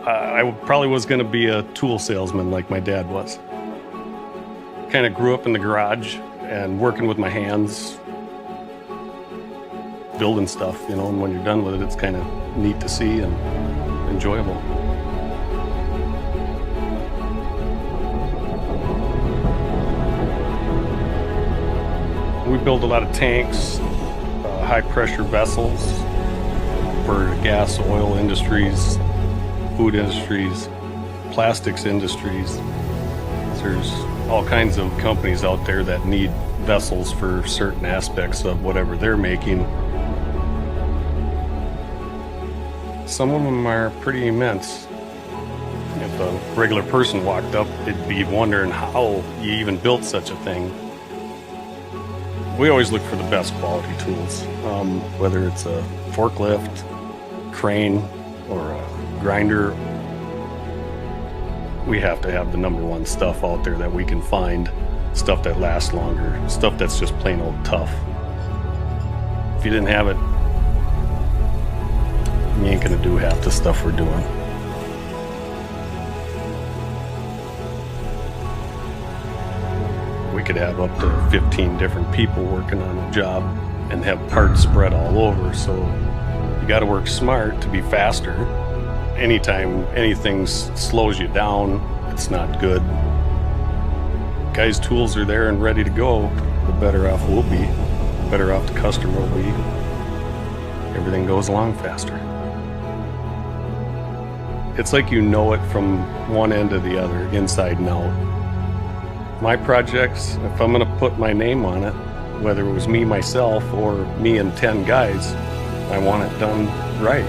I probably was going to be a tool salesman like my dad was. Kind of grew up in the garage and working with my hands, building stuff, you know, and when you're done with it, it's kind of neat to see and enjoyable. We build a lot of tanks, high pressure vessels for gas, oil industries, food industries, plastics industries. There's all kinds of companies out there that need vessels for certain aspects of whatever they're making. Some of them are pretty immense. If a regular person walked up, they'd be wondering how you even built such a thing. We always look for the best quality tools, whether it's a forklift, crane, or a grinder. We have to have the *1 stuff out there that we can find, stuff that lasts longer, stuff that's just plain old tough. If you didn't have it, you ain't gonna do half the stuff we're doing. We could have up to 15 different people working on a job and have parts spread all over, so you got to work smart to be faster. Anytime anything slows you down, it's not good. Guys' tools are there and ready to go, the better off we'll be, the better off the customer will be. Everything goes along faster. It's like you know it from one end to the other, inside and out. My projects, if I'm going to put my name on it, whether it was me, myself, or me and 10 guys, I want it done right.